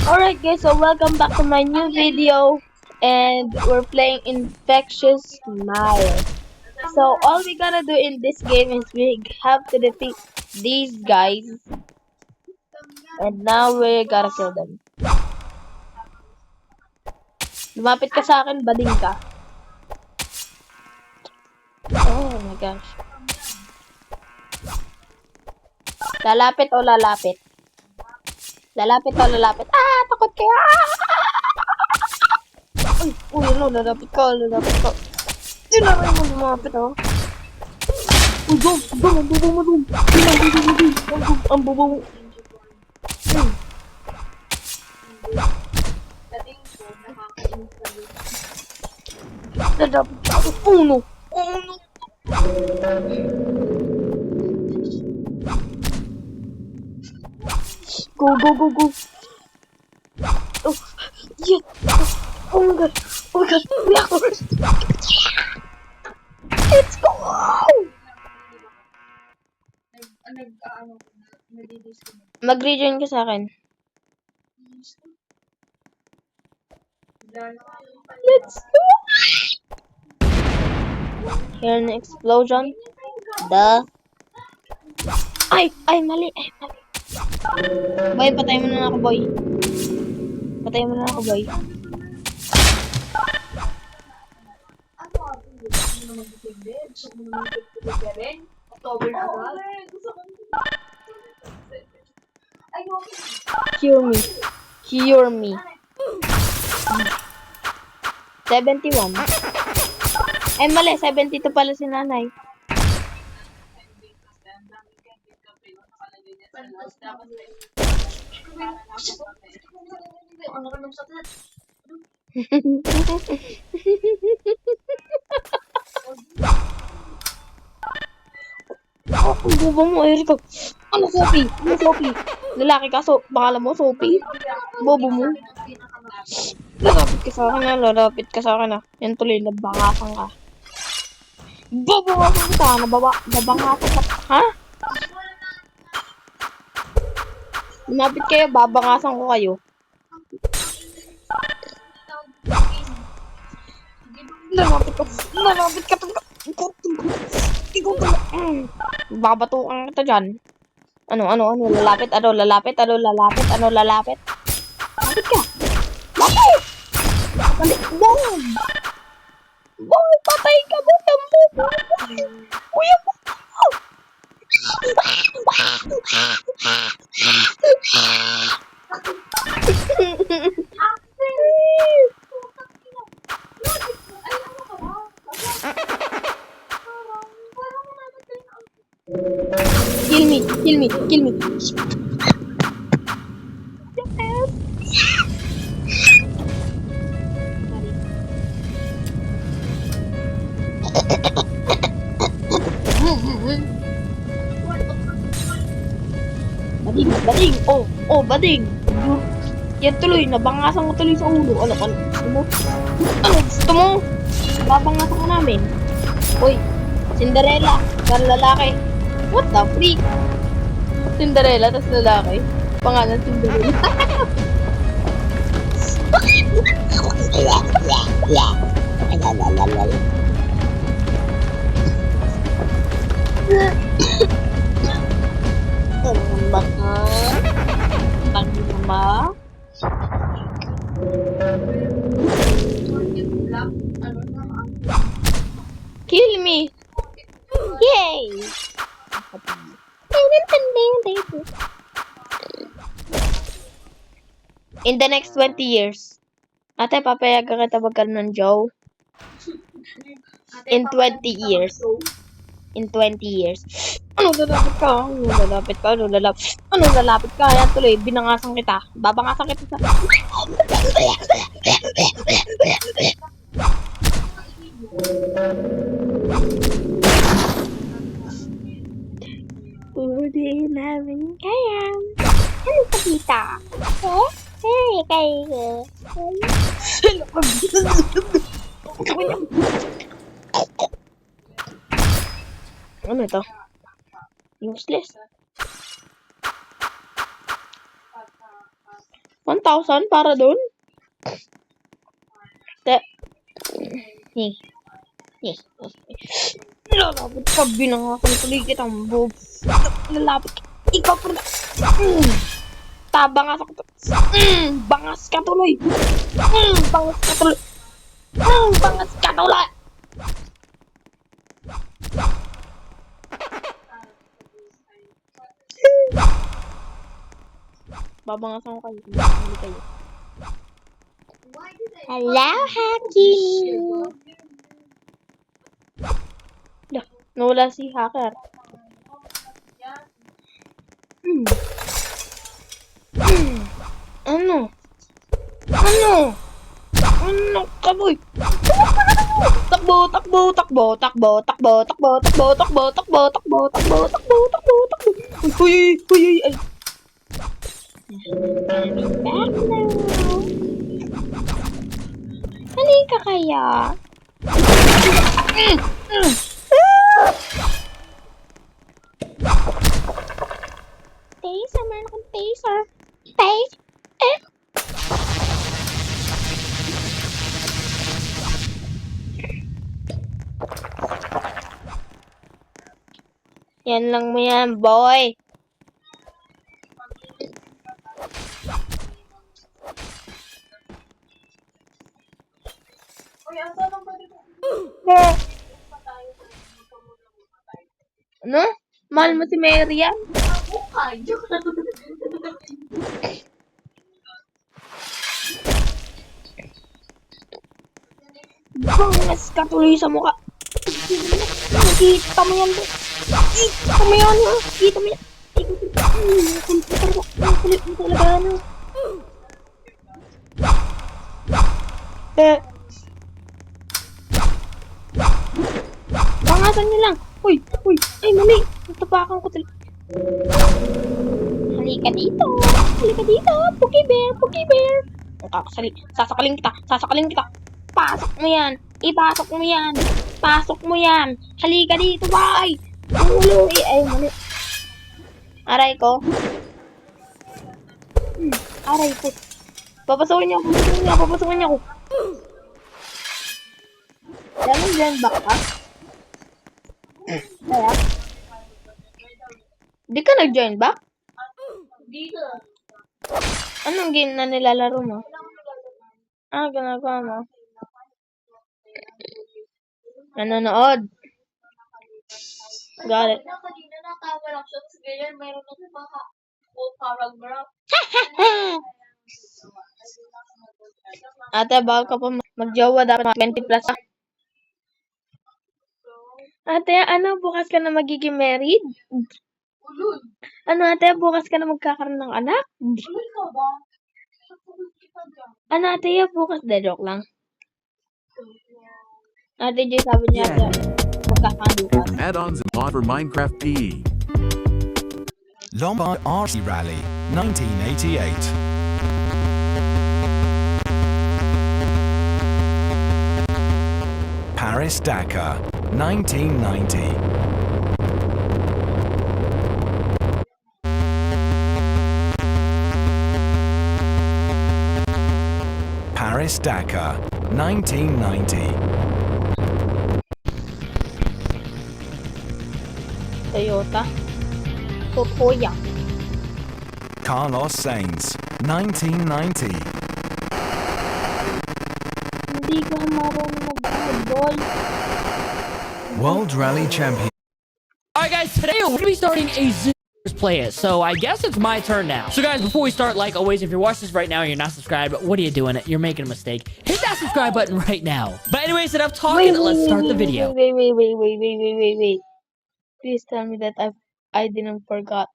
Alright guys, so welcome back to my new video and we're playing Infectious Smile. So all we gotta do in this game is we have to defeat these guys and now we gotta kill them. Lumapit ka sa akin, bading ka. Oh my gosh. Lalapit o lalapit? Lalapit o lalapit? Ah! Takot kayo! Uy, ano, lalapit ka. Tinamay mo lumapit oh. Uy, go! Ang bubo mo dun! Ang bubo mo! Lalapit ka. Oh no! Go! Oh, yeah! Oh my god! Let's go! Mag-rejoin ka sa akin. Let's go! Hear an explosion. Ay, mali. Boy, patay mo na ako, boy. Cure me. 71. Ay, mali. 72 pala si nanay. Ang bobo mo, Erika. Ano, Sophie? Lalaki ka, so, pangalan mo, Sophie? Bobo mo. Lalapit ka sa akin, ah. Yan tuloy, nabangasan ka. Babangasan kita, nabangasan ka. Ha? Lumapit kayo, babangasan ko kayo. Lalapit ka. Babatukan kita dyan. Ano, lalapit. Lapit ka. Lapit! Boom! Boy, patay ka mo, tambo! Kuya mo! Kill me. Bading. Oh, bading. Yan tuloy, nabangasan ko tuloy sa ulo. Ano, gusto mo? Babangasan ka namin. Uy, Cinderella, yan lalaki. What the freak? Cinderella, tas lalaki. Pangalan Cinderella. Baka? Kill me! Yay! In the next 20 years. Ate, papayagan kita magkaroon ng Joe. In 20 years. Ano lalapit ka? Yan tuloy, binangasan kita. Babangasan kita sa... Udi namin kaya. Ano pa kita? Kayo. Ano ito? Useless. 1,000 para doon? Eh. Lalapit ka, binangasan tuloy kitang bob. Lalapit ka. Ikaw pa na. Tabangas ako. Bangas ka tuloy. Bangas ka tuloy. Bangas ka tuloy. Babangasan ko kayo. Hindi kayo. Hello, Haki. Nawala si Hacker. Ano? Ano ka, boy? Takbo. Uy. Ay. Coming back now. Halika kaya. Taser, meron akong taser. Yan lang mo yan, boy. Ano? Mahal mo si Mary yan? Bangas ka tuloy sa mukha. Kita mo yan, boy. Kita mo yan, ha? Kita mo yan. Kulit mo talaga, ano? Bangasan niyo lang. Uy. Ay, mali. Natapakan ko talaga. Halika dito. Pookie Bear. Sasakalin kita. Pasok mo yan. Ipasok mo yan. Halika dito, bye. Ulo, ay, mali. Aray ko. Papasukin niyo ako. Dahil dyan back ka? Kaya? Di ka nag-join back? Dito. Anong game na nilalaro mo? Ginagawa mo? Nanonood. Got it. Ate, bawal ka pa mag-jowa, dapat 20 plus. Ate, ano, bukas ka na magiging married? Ano, ate, bukas ka na magkakaroon ng anak? Ano, ate, bukas? Joke lang. Ate, Jay, sabi niya, ate, magkakaroon bukas. Add-ons and mod for Minecraft PE. Lombard RC Rally, 1988. Paris-Dakar, 1990. Paris-Dakar, 1990. Toyota. Totoya. Carlos Sainz, 1990. Hindi ka marunong mag-ball. World Rally Champion. Alright guys, today we're going to be starting a Zoomers play it, so I guess it's my turn now. So guys, before we start, like always, if you're watching this right now and you're not subscribed, what are you doing? You're making a mistake. Hit that subscribe button right now. But anyways, enough talking, let's start the video. Wait. Please tell me that I didn't forget